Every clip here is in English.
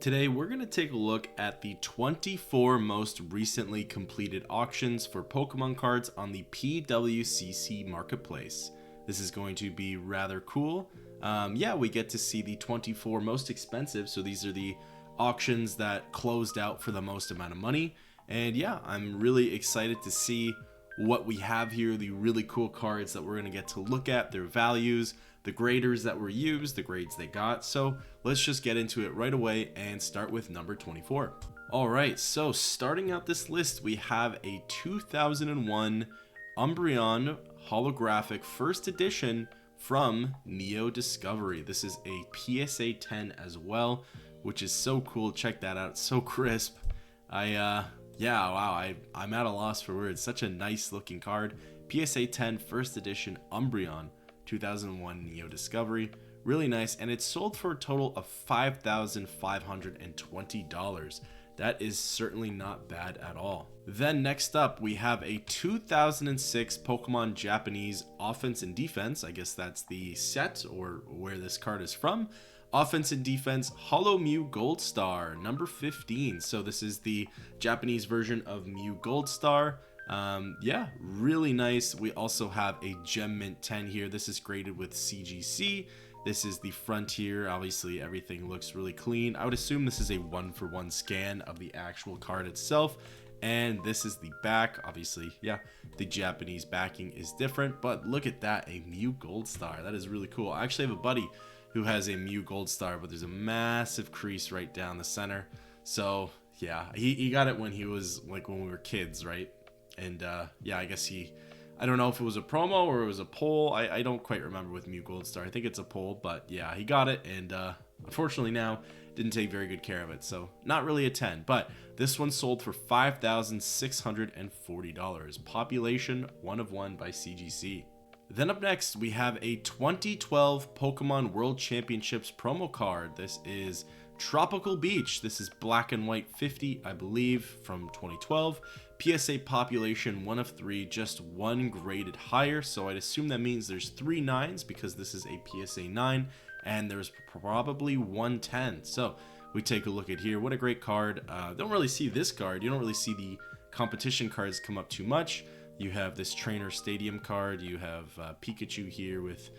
Today we're going to take a look at the 24 most recently completed auctions for Pokemon cards on the PWCC Marketplace. This is going to be rather cool. We get to see the 24 most expensive, so these are the auctions that closed out for the most amount of money. And yeah, I'm really excited to see what we have here, the really cool cards that we're going to get to look at, their values, the graders that were used, the grades they got. So let's just get into it right away and start with number 24. Alright, so starting out this list, we have a 2001 Umbreon holographic first edition from Neo Discovery. This is a PSA 10 as well, which is so cool. Check that out, it's so crisp. I'm at a loss for words. Such a nice looking card. PSA 10 first edition Umbreon 2001 Neo Discovery. Really nice, and it's sold for a total of $5,520. That is certainly not bad at all. Then next up, we have a 2006 Pokemon Japanese Offense and Defense. I guess that's the set or where this card is from. Offense and Defense Holo Mew Gold Star, number 15. So this is the Japanese version of Mew Gold Star. Really nice. We also have a Gem Mint 10 here. This is graded with CGC. This is the Frontier. Obviously, everything looks really clean. I would assume this is a one-for-one scan of the actual card itself. And this is the back. Obviously, the Japanese backing is different. But look at that, a Mew Gold Star. That is really cool. I actually have a buddy who has a Mew Gold Star, but there's a massive crease right down the center. So yeah, he got it when he was like when we were kids, right? And I guess I don't know if it was a promo or it was a poll. I don't quite remember with Mew Gold Star. I think it's a poll, but yeah, he got it, and unfortunately now didn't take very good care of it, so not really a 10. But this one sold for $5,640. Population 1 of 1 by CGC. Then up next, we have a 2012 Pokemon World Championships promo card. This is Tropical Beach. This is black and white 50, I believe, from 2012. PSA population 1 of 3, just one graded higher. So I'd assume that means there's 3 9s because this is a PSA 9, and there's probably 1 10. So we take a look at here. What a great card. Don't really see this card. You don't really see the competition cards come up too much. You have this Trainer Stadium card. You have Pikachu here with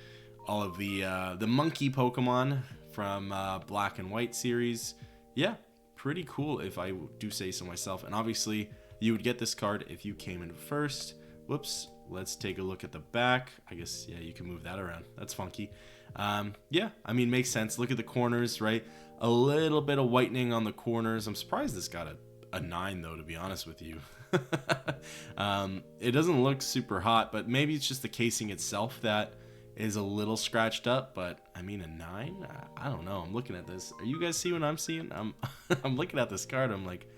all of the monkey Pokemon from Black and White series. Yeah, pretty cool if I do say so myself. And obviously, you would get this card if you came in first. Whoops. Let's take a look at the back. I guess, you can move that around. That's funky. Makes sense. Look at the corners, right? A little bit of whitening on the corners. I'm surprised this got a 9, though, to be honest with you. It doesn't look super hot, but maybe it's just the casing itself that is a little scratched up. But a 9? I don't know. I'm looking at this. Are you guys see what I'm seeing? I'm looking at this card. I'm like,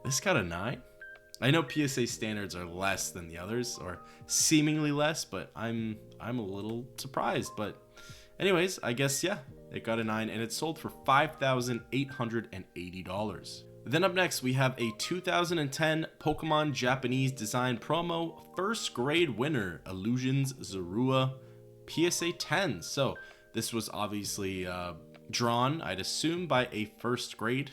this got a 9? I know PSA standards are less than the others, or seemingly less, but I'm a little surprised. But anyways, I guess it got a 9, and it sold for $5,880. Then up next, we have a 2010 Pokemon Japanese design promo first grade winner, Illusions Zorua, PSA 10. So this was obviously drawn, I'd assume, by a first grade.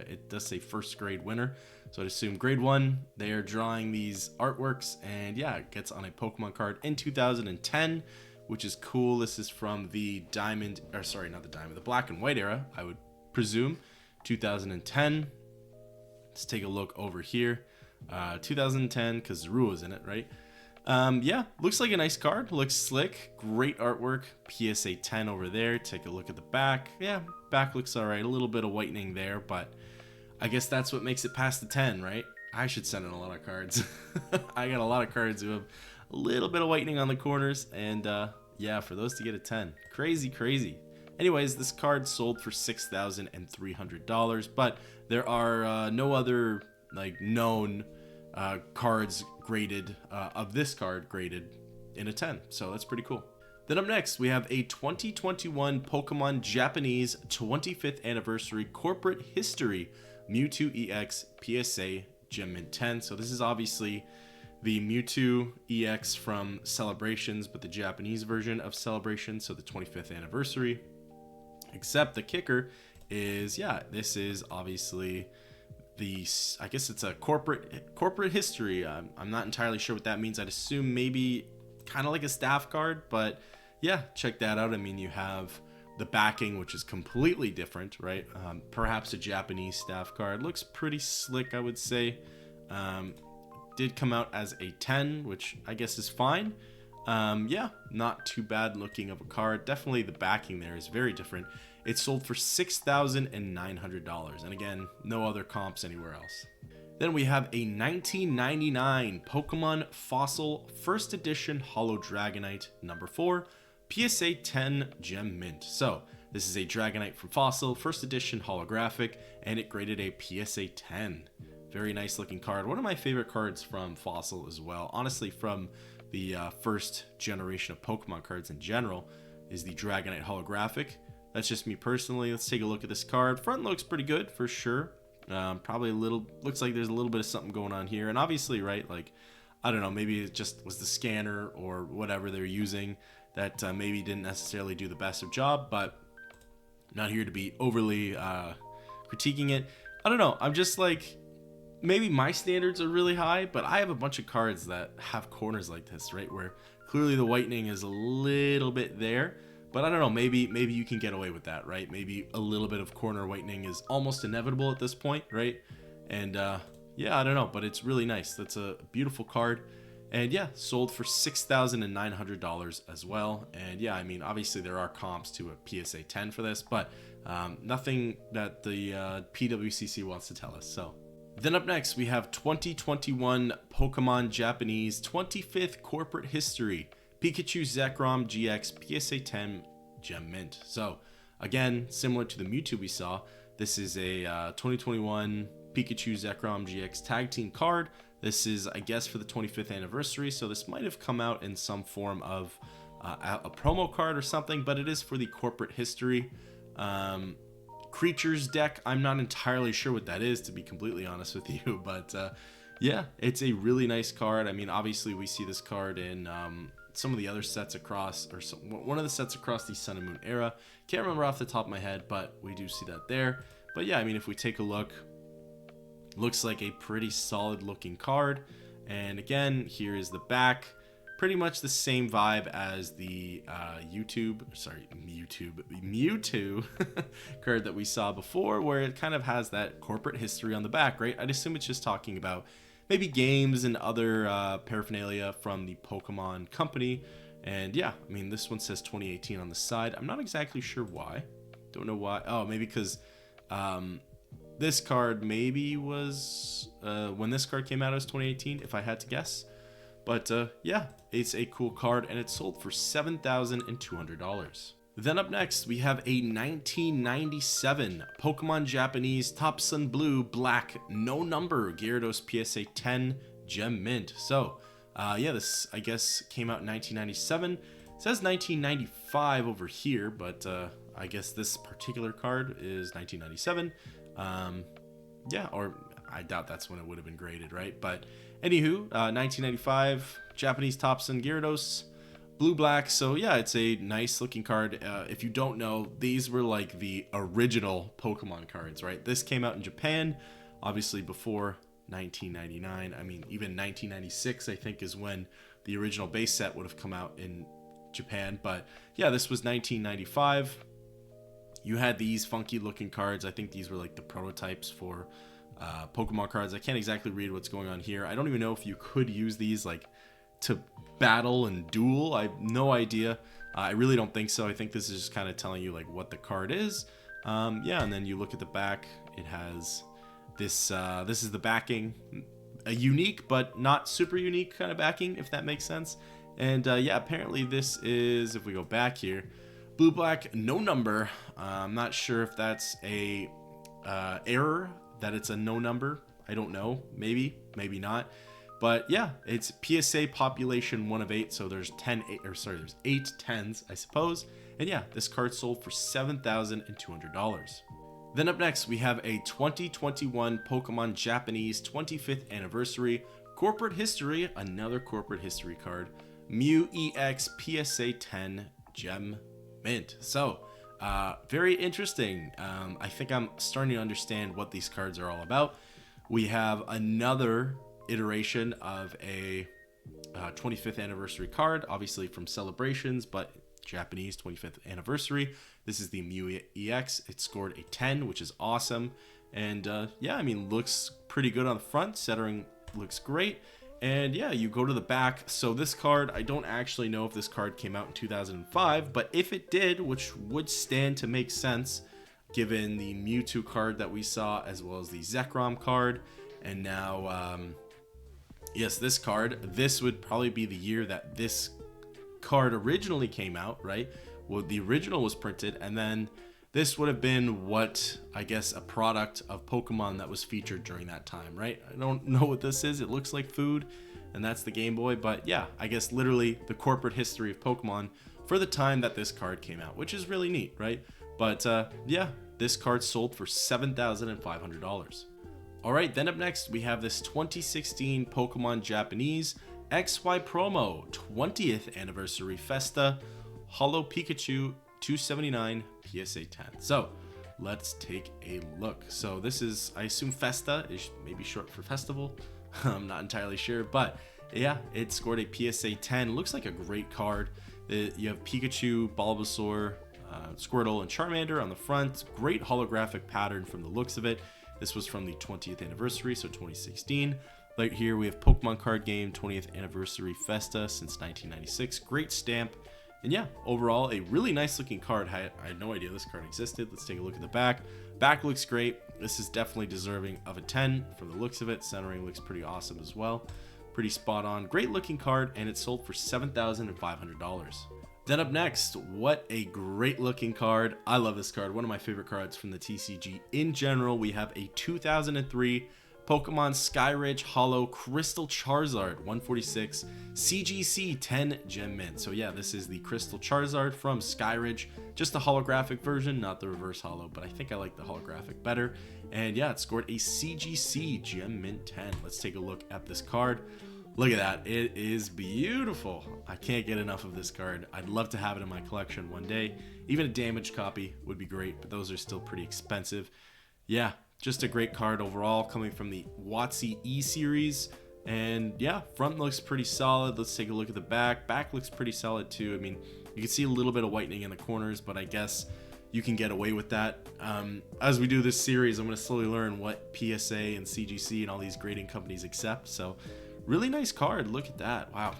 It does say first grade winner, so I'd assume grade 1. They are drawing these artworks, and it gets on a Pokemon card in 2010, which is cool. This is from the the Black and White era, I would presume. 2010. Let's take a look over here. 2010, because Zorua's in it, right? Looks like a nice card. Looks slick. Great artwork. PSA 10 over there. Take a look at the back. Back looks alright. A little bit of whitening there, but I guess that's what makes it past the 10, right? I should send in a lot of cards. I got a lot of cards who have a little bit of whitening on the corners, and for those to get a 10. Crazy. Anyways, this card sold for $6,300, but there are no other known cards graded of this card graded in a 10, so that's pretty cool. Then up next, we have a 2021 Pokemon Japanese 25th Anniversary Corporate History Mewtwo EX PSA Gem Mint 10. So this is obviously the Mewtwo EX from Celebrations, but the Japanese version of Celebrations, so the 25th anniversary. Except the kicker is, yeah, this is obviously the, I guess it's a corporate history. I'm not entirely sure what that means. I'd assume maybe kind of like a staff card, but yeah, check that out. I mean, you have the backing, which is completely different, right? Perhaps a Japanese staff card. Looks pretty slick, I would say. Did come out as a 10, which I guess is fine. Yeah, not too bad looking of a card. Definitely the backing there is very different. It sold for $6,900, and again, no other comps anywhere else. Then we have a 1999 Pokemon Fossil First Edition Holo Dragonite number 4 PSA 10 Gem Mint. So this is a Dragonite from Fossil First Edition holographic, and it graded a PSA 10. Very nice looking card. One of my favorite cards from Fossil as well. Honestly, from the first generation of Pokemon cards in general, is the Dragonite holographic. That's just me personally. Let's take a look at this card. Front looks pretty good for sure. Probably a little, looks like there's a little bit of something going on here. And obviously, right, like, I don't know, maybe it just was the scanner or whatever they're using that maybe didn't necessarily do the best of job, but I'm not here to be overly critiquing it. I don't know. I'm just like, maybe my standards are really high, but I have a bunch of cards that have corners like this, right? Where clearly the whitening is a little bit there, but I don't know, maybe you can get away with that, right? Maybe a little bit of corner whitening is almost inevitable at this point, right? And yeah, I don't know, but it's really nice. That's a beautiful card. And yeah, sold for $6,900 as well. And yeah, I mean, obviously there are comps to a PSA 10 for this, but nothing that the PWCC wants to tell us. So then up next, we have 2021 Pokemon Japanese 25th Corporate History Pikachu Zekrom GX PSA 10 Gem Mint. So again, similar to the Mewtwo we saw, this is a 2021 Pikachu Zekrom GX Tag Team card. This is, I guess, for the 25th anniversary, so this might have come out in some form of a promo card or something, but it is for the corporate history. Creatures deck, I'm not entirely sure what that is, to be completely honest with you, but yeah, it's a really nice card. I mean, obviously we see this card in some of the other sets across, or one of the sets across the Sun and Moon era. Can't remember off the top of my head, but we do see that there. But yeah, I mean, if we take a look, looks like a pretty solid looking card. And again, here is the back. Pretty much the same vibe as the Mewtwo card that we saw before, where it kind of has that corporate history on the back, right? I'd assume it's just talking about maybe games and other paraphernalia from the Pokemon company. And yeah, I mean, this one says 2018 on the side. I'm not exactly sure why. Don't know why. Oh, maybe because this card maybe was when this card came out, it was 2018, if I had to guess. But yeah, it's a cool card, and it sold for $7,200. Then up next, we have a 1997 Pokemon Japanese Top Sun Blue Black No Number Gyarados PSA 10 Gem Mint. So yeah, this, I guess, came out in 1997. It says 1995 over here, but I guess this particular card is 1997. Yeah, or I doubt that's when it would have been graded, right? But anywho, 1995 Japanese Top Sun Gyarados Blue Black. So yeah, it's a nice looking card. If you don't know, these were like the original Pokemon cards, right? This came out in Japan, obviously before 1999. I mean, even 1996, I think, is when the original base set would have come out in Japan. But yeah, this was 1995. You had these funky looking cards. I think these were like the prototypes for Pokemon cards. I can't exactly read what's going on here. I don't even know if you could use these like to battle and duel. I have no idea. I really don't think so. I think this is just kind of telling you like what the card is. Yeah, and then you look at the back. It has this. This is the backing, a unique but not super unique kind of backing, if that makes sense. And yeah, apparently this is, if we go back here, Blue Black No Number. I'm not sure if that's a error that it's a no number. I don't know. Maybe not. But yeah, it's PSA population 1 of 8, so there's 8 10s, I suppose. And yeah, this card sold for $7,200. Then up next, we have a 2021 Pokemon Japanese 25th Anniversary Corporate History, another corporate history card, Mew EX PSA 10 Gem Mint. So Very interesting. I think I'm starting to understand what these cards are all about. We have another iteration of a 25th anniversary card, obviously from Celebrations, but Japanese 25th anniversary. This is the Mew EX. It scored a 10, which is awesome. And yeah, I mean, looks pretty good on the front. Centering looks great. And yeah, you go to the back. So this card, I don't actually know if this card came out in 2005, but if it did, which would stand to make sense given the Mewtwo card that we saw, as well as the Zekrom card, and now yes, this card, this would probably be the year that this card originally came out, right? Well, the original was printed, and then this would have been what, I guess, a product of Pokemon that was featured during that time, right? I don't know what this is. It looks like food, and that's the Game Boy, but yeah, I guess literally the corporate history of Pokemon for the time that this card came out, which is really neat, right? But yeah, this card sold for $7,500. All right, then up next, we have this 2016 Pokemon Japanese XY promo 20th anniversary Festa Holo Pikachu 279 PSA 10. So let's take a look. So this is, I assume Festa is maybe short for festival. I'm not entirely sure, but yeah, it scored a PSA 10. Looks like a great card. You have Pikachu, Bulbasaur, Squirtle, and Charmander on the front. Great holographic pattern from the looks of it. This was from the 20th anniversary, so 2016. Right here we have Pokemon card game 20th anniversary Festa since 1996. Great stamp. And yeah, overall, a really nice looking card. I had no idea this card existed. Let's take a look at the back. Back looks great. This is definitely deserving of a 10 from the looks of it. Centering looks pretty awesome as well. Pretty spot on. Great looking card, and it sold for $7,500. Then up next, what a great looking card. I love this card. One of my favorite cards from the TCG in general. We have a 2003 Pokemon Skyridge Holo Crystal Charizard 146 CGC 10 Gem Mint. So yeah, this is the Crystal Charizard from Skyridge, just the holographic version, not the reverse holo, but I think I like the holographic better. And yeah, it scored a CGC Gem Mint 10. Let's take a look at this card. Look at that, it is beautiful. I can't get enough of this card. I'd love to have it in my collection one day. Even a damaged copy would be great, but those are still pretty expensive. Yeah, just a great card overall, coming from the WotC E series. And yeah, front looks pretty solid. Let's take a look at the back. Back looks pretty solid too. I mean, you can see a little bit of whitening in the corners, but I guess you can get away with that. As we do this series, I'm going to slowly learn what PSA and CGC and all these grading companies accept. So really nice card. Look at that. Wow.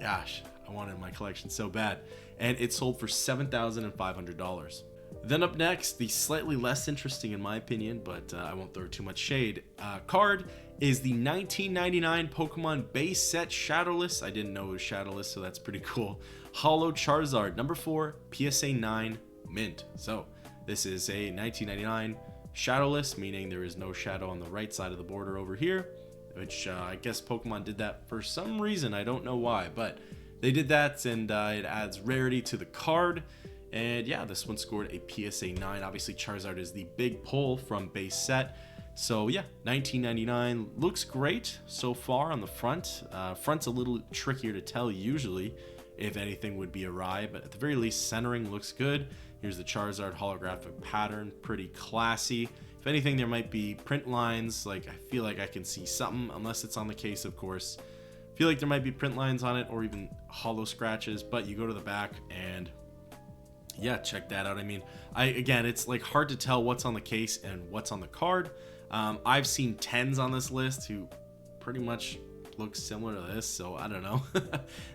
Gosh, I want it in my collection so bad. And it sold for $7,500. Then up next, the slightly less interesting in my opinion, but I won't throw too much shade, card is the 1999 Pokemon base set Shadowless. I didn't know it was Shadowless, so that's pretty cool. Holo Charizard, number 4, PSA 9, mint. So this is a 1999 Shadowless, meaning there is no shadow on the right side of the border over here, which I guess Pokemon did that for some reason. I don't know why, but they did that, and it adds rarity to the card. And yeah, this one scored a PSA 9. Obviously, Charizard is the big pull from base set. So yeah, 1999 looks great so far on the front. Front's a little trickier to tell usually if anything would be awry, but at the very least, centering looks good. Here's the Charizard holographic pattern, pretty classy. If anything, there might be print lines. Like, I feel like I can see something, unless it's on the case, of course. I feel like there might be print lines on it or even holo scratches, but you go to the back and yeah, check that out. I mean, again, it's like hard to tell what's on the case and what's on the card. I've seen 10s on this list who pretty much look similar to this, so I don't know.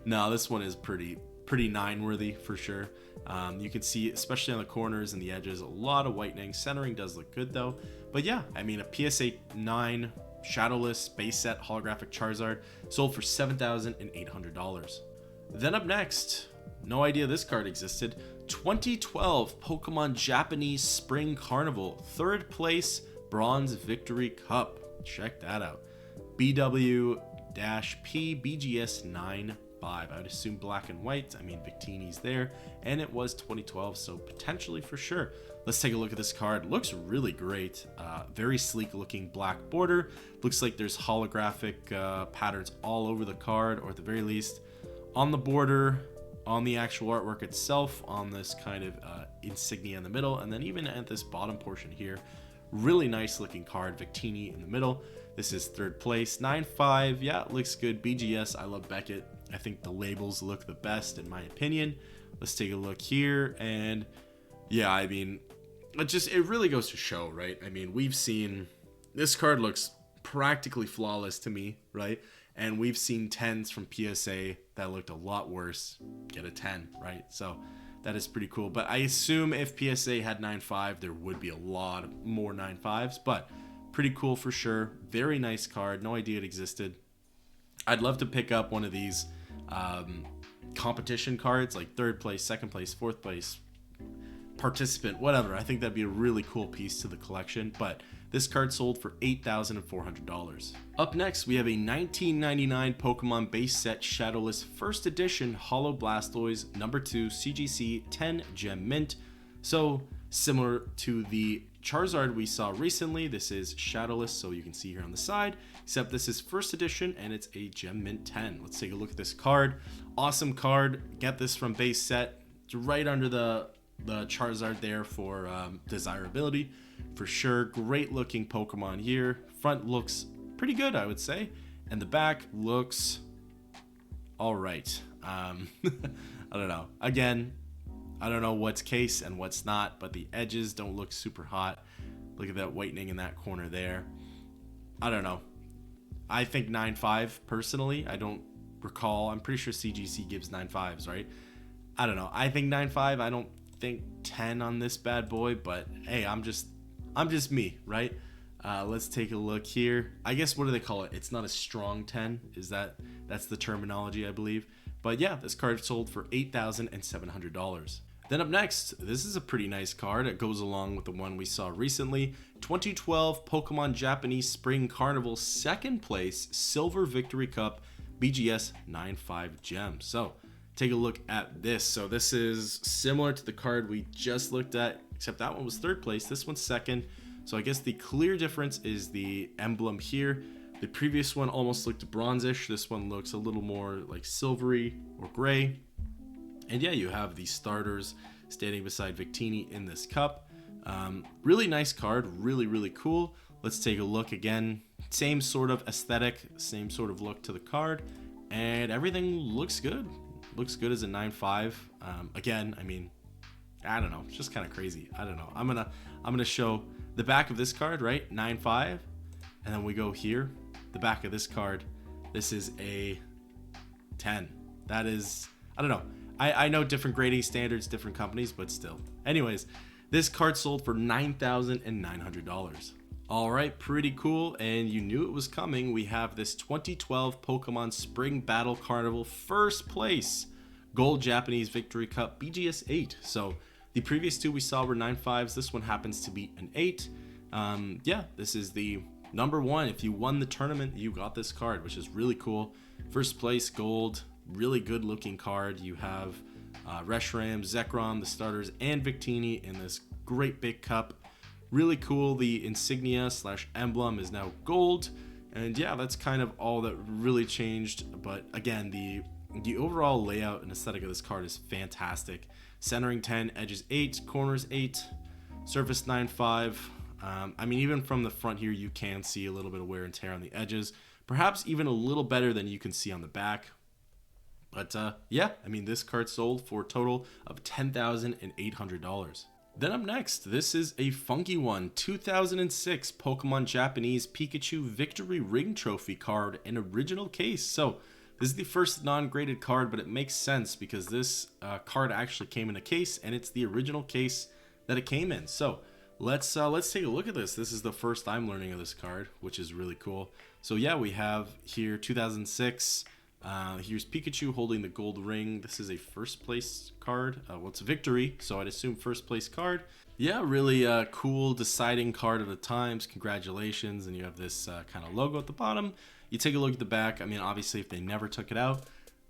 No, this one is pretty 9 worthy for sure. You can see, especially on the corners and the edges, a lot of whitening. Centering does look good though. But yeah, I mean, a PSA 9 Shadowless base set holographic Charizard sold for $7,800. Then up next, no idea this card existed. 2012 Pokemon Japanese Spring Carnival, 3rd place Bronze Victory Cup. Check that out. BW-P BGS 95. I would assume black and white. I mean, Victini's there, and it was 2012, so potentially for sure. Let's take a look at this card. Looks really great. Very sleek looking black border. Looks like there's holographic patterns all over the card, or at the very least on the border, on the actual artwork itself, on this kind of insignia in the middle, and then even at this bottom portion here, really nice looking card, Victini in the middle. This is third place, 9.5. Yeah, it looks good. BGS, I love Beckett. I think the labels look the best in my opinion. Let's take a look here, and yeah, I mean, it really goes to show, right? I mean, we've seen this card looks practically flawless to me, right? And we've seen 10s from PSA that looked a lot worse get a 10, right? So that is pretty cool. But I assume if PSA had 9.5, there would be a lot more 9.5s, but pretty cool for sure. Very nice card. No idea it existed. I'd love to pick up one of these competition cards, like third place, second place, fourth place, participant, whatever. I think that'd be a really cool piece to the collection, but this card sold for $8,400. Up next, we have a 1999 Pokemon base set Shadowless first edition Holo Blastoise number 2 CGC 10 Gem Mint. So similar to the Charizard we saw recently, this is Shadowless, so you can see here on the side, except this is first edition and it's a Gem Mint 10. Let's take a look at this card. Awesome card. Get this from base set. It's right under the Charizard there for desirability for sure. Great looking Pokemon here. Front looks pretty good, I would say, and the back looks all right. I don't know. Again, I don't know what's case and what's not, but the edges don't look super hot. Look at that whitening in that corner there. I don't know. I think 9.5 personally. I don't recall. I'm pretty sure CGC gives 9.5s, right? I don't know. I think 9.5. I don't think 10 on this bad boy, but hey, I'm just me, right? Let's take a look here. I guess, what do they call it? It's not a strong 10. That's the terminology, I believe. But yeah, this card sold for $8,700. Then up next, this is a pretty nice card. It goes along with the one we saw recently. 2012 Pokemon Japanese Spring Carnival second place Silver Victory Cup BGS 9.5 Gem. So take a look at this. So this is similar to the card we just looked at, except that one was third place. This one's second. So I guess the clear difference is the emblem here. The previous one almost looked bronzish. This one looks a little more like silvery or gray. And yeah, you have the starters standing beside Victini in this cup. Really nice card, really cool. Let's take a look again. Same sort of aesthetic, same sort of look to the card, and everything looks good. Looks good as a 9.5. Again, I mean, I don't know, it's just kind of crazy. I don't know. I'm gonna show the back of this card, right? 9.5, and then we go here, the back of this card. This is a 10. That is, I don't know. I know different grading standards, different companies, but still. Anyways, this card sold for $9,900. All right, pretty cool, and you knew it was coming. We have this 2012 Pokemon Spring Battle Carnival first place Gold Japanese Victory Cup BGS 8. So the previous two we saw were 9.5s. This one happens to be an 8. Yeah, this is the number one. If you won the tournament, you got this card, which is really cool. First place gold. Really good looking card. You have Reshiram, Zekrom, the starters, and Victini in this great big cup. Really cool. The insignia / emblem is now gold, and yeah, that's kind of all that really changed. But again, the overall layout and aesthetic of this card is fantastic. Centering 10, edges 8, corners 8, surface 9.5. I mean, even from the front here, you can see a little bit of wear and tear on the edges. Perhaps even a little better than you can see on the back. But yeah, I mean, this card sold for a total of $10,800. Then up next, this is a funky one. 2006 Pokemon Japanese Pikachu Victory Ring Trophy card in original case. So this is the first non-graded card, but it makes sense because this card actually came in a case, and it's the original case that it came in. So let's take a look at this. This is the first I'm learning of this card, which is really cool. So yeah, we have here 2006. Here's Pikachu holding the gold ring. This is a first place card. Well, it's a victory, so I'd assume first place card. Yeah, really cool deciding card of the times. Congratulations. And you have this kind of logo at the bottom. You take a look at the back. I mean, obviously, if they never took it out,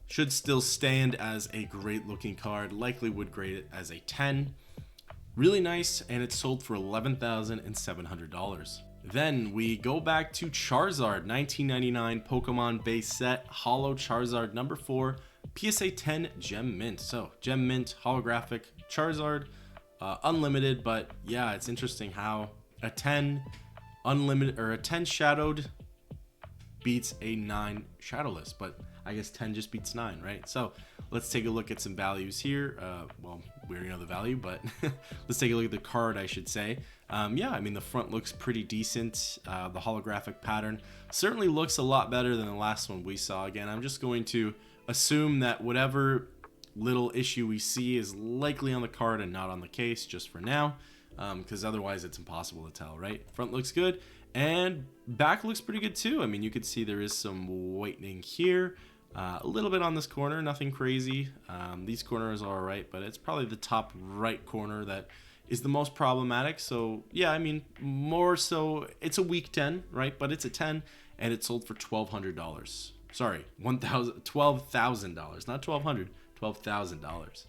should still stand as a great looking card. Likely would grade it as a 10. Really nice, and it sold for $11,700. Then we go back to Charizard, 1999 Pokemon base set, Holo Charizard number 4, PSA 10 Gem Mint. So Gem Mint holographic Charizard, unlimited, but yeah, it's interesting how a 10 unlimited or a 10 shadowed beats a 9 shadowless, but I guess 10 just beats 9, right? So let's take a look at some values here. Well, we already know the value, but let's take a look at the card, I should say. Yeah, I mean, the front looks pretty decent. The holographic pattern certainly looks a lot better than the last one we saw. Again, I'm just going to assume that whatever little issue we see is likely on the card and not on the case just for now, because otherwise it's impossible to tell, right? Front looks good, and back looks pretty good too. I mean, you could see there is some whitening here, a little bit on this corner, nothing crazy. These corners are all right, but it's probably the top right corner that is the most problematic. So yeah, I mean, more so it's a weak 10, right? But it's a 10, and it sold for $1,200. Sorry, $12,000, not $1,200, $12,000.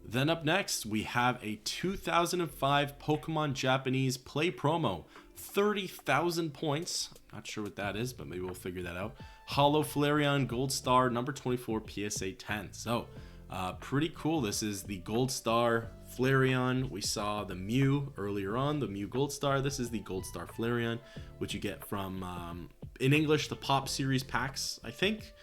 Then up next, we have a 2005 Pokemon Japanese Play promo, 30,000 points. Not sure what that is, but maybe we'll figure that out. Holo Flareon Gold Star number 24 PSA 10. So pretty cool. This is the Gold Star Flareon. We saw the Mew earlier on, the Mew Gold Star. This is the Gold Star Flareon, which you get from, in English, the Pop Series packs, I think.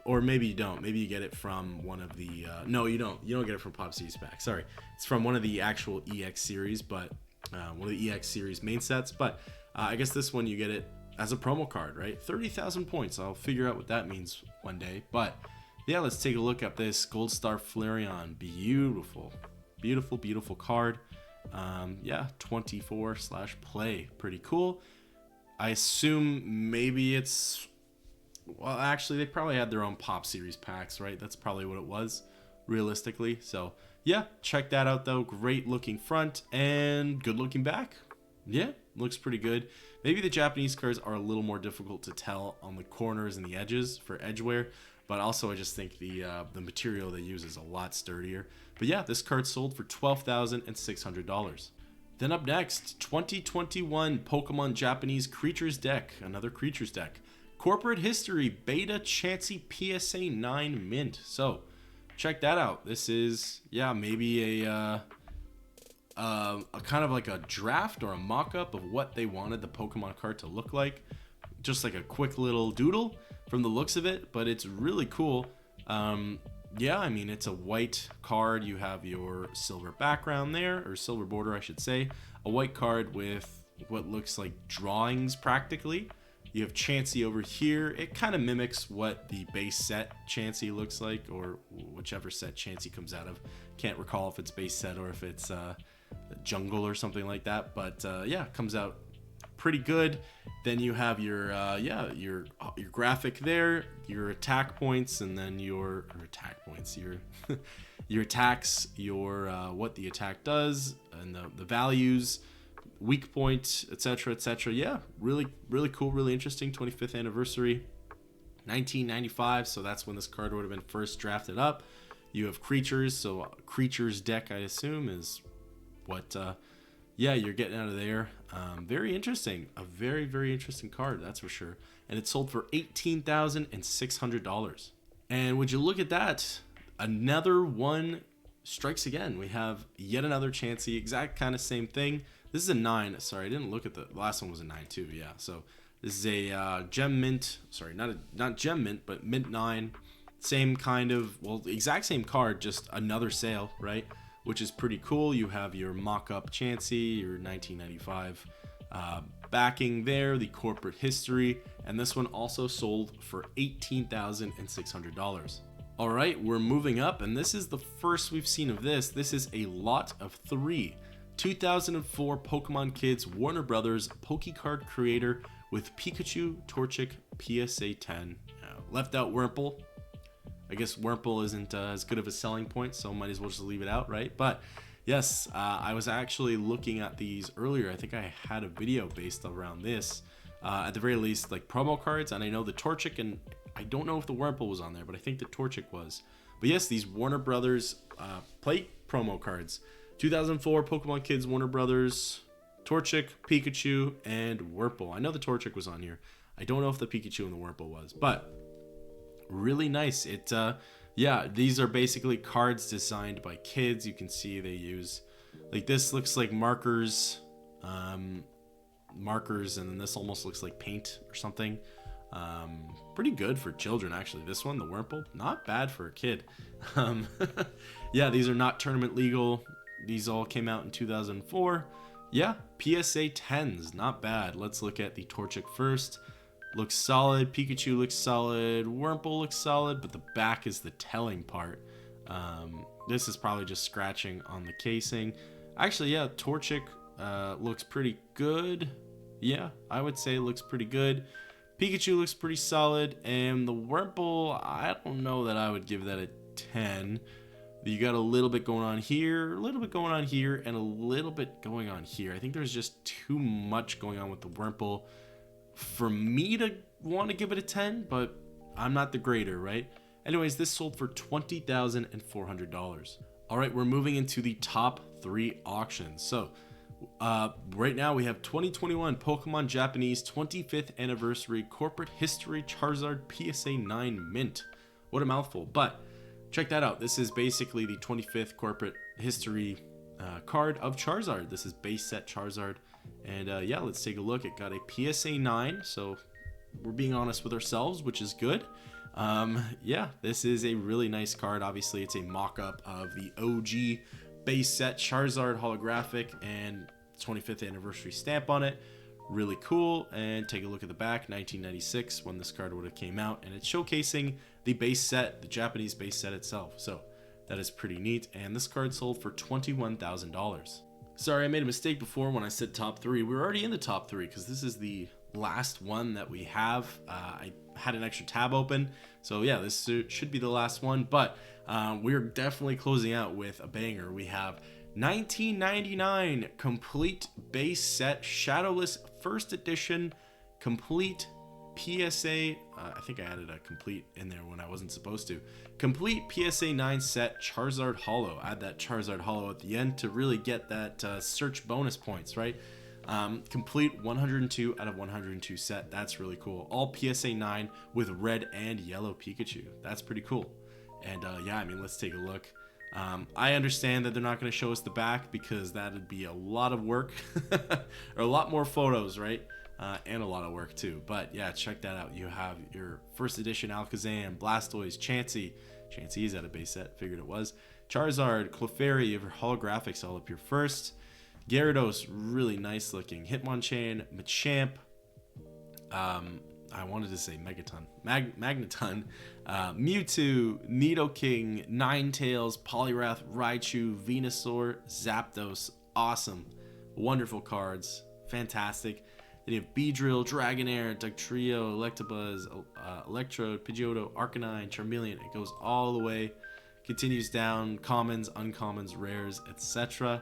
Or maybe you don't. Maybe you get it from one of the... no, you don't. You don't get it from Pop Series packs. Sorry. It's from one of the actual EX series, but one of the EX series main sets. But I guess this one you get it as a promo card, right? 30,000 points. I'll figure out what that means one day. But yeah, let's take a look at this Gold Star Flareon. Beautiful. Beautiful, beautiful card. Yeah, 24/play. Pretty cool. I assume maybe it's... Well, actually, they probably had their own Pop Series packs, right? That's probably what it was, realistically. So, yeah, check that out, though. Great looking front and good looking back. Yeah, looks pretty good. Maybe the Japanese cards are a little more difficult to tell on the corners and the edges for edgeware, but also I just think the material they use is a lot sturdier. But yeah, this card sold for $12,600. Then up next, 2021 Pokemon Japanese Creatures deck, another Creatures deck. Corporate History Beta Chansey PSA 9 Mint. So check that out. This is, yeah, maybe a kind of like a draft or a mock-up of what they wanted the Pokemon card to look like. Just like a quick little doodle from the looks of it, but it's really cool. Yeah, I mean, it's a white card. You have your silver background there, or silver border, I should say. A white card with what looks like drawings practically. You have Chansey over here. It kind of mimics what the base set Chansey looks like, or whichever set Chansey comes out of. Can't recall if it's base set or if it's jungle or something like that. But yeah, it comes out pretty good. Then you have your your graphic there, your attack points, and then your your attacks, your what the attack does, and the values. Weak point, etc., etc. Yeah, really cool, really interesting. 25th anniversary, 1995. So that's when this card would have been first drafted up. You have creatures, so creatures deck, I assume, is what. Yeah, you're getting out of there. Very interesting. A very interesting card, that's for sure. And it sold for $18,600. And would you look at that? Another one strikes again. We have yet another Chansey, exact kind of same thing. This is a 9. Sorry, I didn't look at the last one was a 9 too. Yeah, so this is a gem mint. Sorry, not gem mint, but mint 9. Same kind of, well, exact same card, just another sale, right? Which is pretty cool. You have your mock-up Chansey, your 1995 backing there, the corporate history, and this one also sold for $18,600. All right, we're moving up, and this is the first we've seen of this. This is a lot of 3. 2004 Pokemon Kids Warner Brothers Pokecard creator with Pikachu, Torchic, PSA 10. Left out Wurmple. I guess Wurmple isn't as good of a selling point, so might as well just leave it out, right? But yes, I was actually looking at these earlier. I think I had a video based around this. At the very least, like promo cards, and I know the Torchic, and I don't know if the Wurmple was on there, but I think the Torchic was. But yes, these Warner Brothers plate promo cards. 2004 Pokemon Kids Warner Brothers, Torchic, Pikachu, and Wurmple. I know the Torchic was on here. I don't know if the Pikachu and the Wurmple was, but really nice. It yeah, these are basically cards designed by kids. You can see they use Like this looks like markers, markers, and then this almost looks like paint or something. Pretty good for children, actually. This one, the Wurmple, not bad for a kid. Yeah, these are not tournament legal. These all came out in 2004. Yeah, PSA 10s, not bad. Let's look at the Torchic first. Looks solid. Pikachu looks solid. Wurmple looks solid, but the back is the telling part. This is probably just scratching on the casing. Actually, yeah, Torchic looks pretty good. Yeah, I would say looks pretty good. Pikachu looks pretty solid, and the Wurmple, I don't know that I would give that a 10. You got a little bit going on here, a little bit going on here, and a little bit going on here. I think there's just too much going on with the Wurmple for me to want to give it a 10, but I'm not the grader, right? Anyways, this sold for $20,400. All right, we're moving into the top 3 auctions. So right now we have 2021 Pokemon Japanese 25th Anniversary Corporate History Charizard PSA 9 Mint. What a mouthful, but check that out. This is basically the 25th Corporate History card of Charizard. This is base set Charizard. And yeah, let's take a look. It got a PSA 9, so we're being honest with ourselves, which is good. Yeah, this is a really nice card. Obviously, it's a mock-up of the OG base set Charizard holographic and 25th anniversary stamp on it. Really cool. And take a look at the back, 1996 when this card would have came out, and it's showcasing the base set, the Japanese base set itself. So that is pretty neat. And this card sold for $21,000. Sorry, I made a mistake before when I said top 3. We're already in the top 3 because this is the last one that we have. I had an extra tab open, so yeah, this should be the last one, but we're definitely closing out with a banger. We have 1999 complete base set Shadowless first edition complete PSA, I think I added a complete in there when I wasn't supposed to. Complete PSA 9 set Charizard Holo. Add that Charizard Holo at the end to really get that search bonus points, right? Complete 102 out of 102 set. That's really cool. All PSA 9 with red and yellow Pikachu. That's pretty cool. And yeah, I mean, let's take a look. I understand that they're not going to show us the back because that would be a lot of work or a lot more photos, right? And a lot of work too. But yeah, check that out. You have your first edition Alakazam, Blastoise, Chansey. Chansey's at a base set, figured it was. Charizard, Clefairy, you have your holographics all up your first. Gyarados, really nice looking. Hitmonchan, Machamp. I wanted to say Megaton. Magneton. Mewtwo, Nidoking, Ninetales, Poliwrath, Raichu, Venusaur, Zapdos. Awesome. Wonderful cards. Fantastic. Then you have Beedrill, Dragonair, Dugtrio, Electabuzz, Electrode, Pidgeotto, Arcanine, Charmeleon. It goes all the way. Continues down. Commons, uncommons, rares, etc.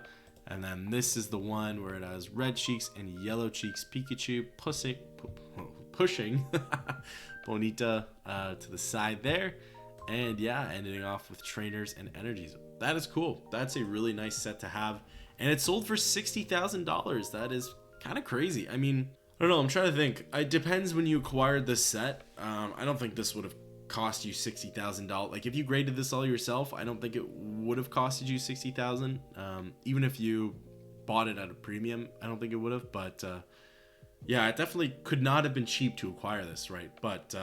And then this is the one where it has red cheeks and yellow cheeks Pikachu pushing Bonita to the side there. And yeah, ending off with trainers and energies. That is cool. That's a really nice set to have. And it sold for $60,000. That is kind of crazy. I mean, I don't know. I'm trying to think. It depends when you acquired this set. I don't think this would have cost you $60,000. Like if you graded this all yourself, I don't think it would have costed you $60,000. Even if you bought it at a premium, I don't think it would have. But yeah, it definitely could not have been cheap to acquire this, right? But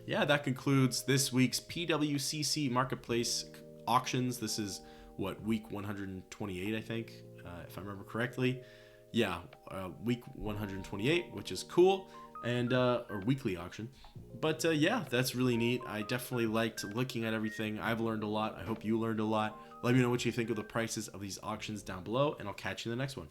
yeah, that concludes this week's PWCC Marketplace auctions. This is what, week 128, I think, if I remember correctly. Yeah, week 128, which is cool. And or weekly auction. But yeah, that's really neat. I definitely liked looking at everything. I've learned a lot. I hope you learned a lot. Let me know what you think of the prices of these auctions down below, and I'll catch you in the next one.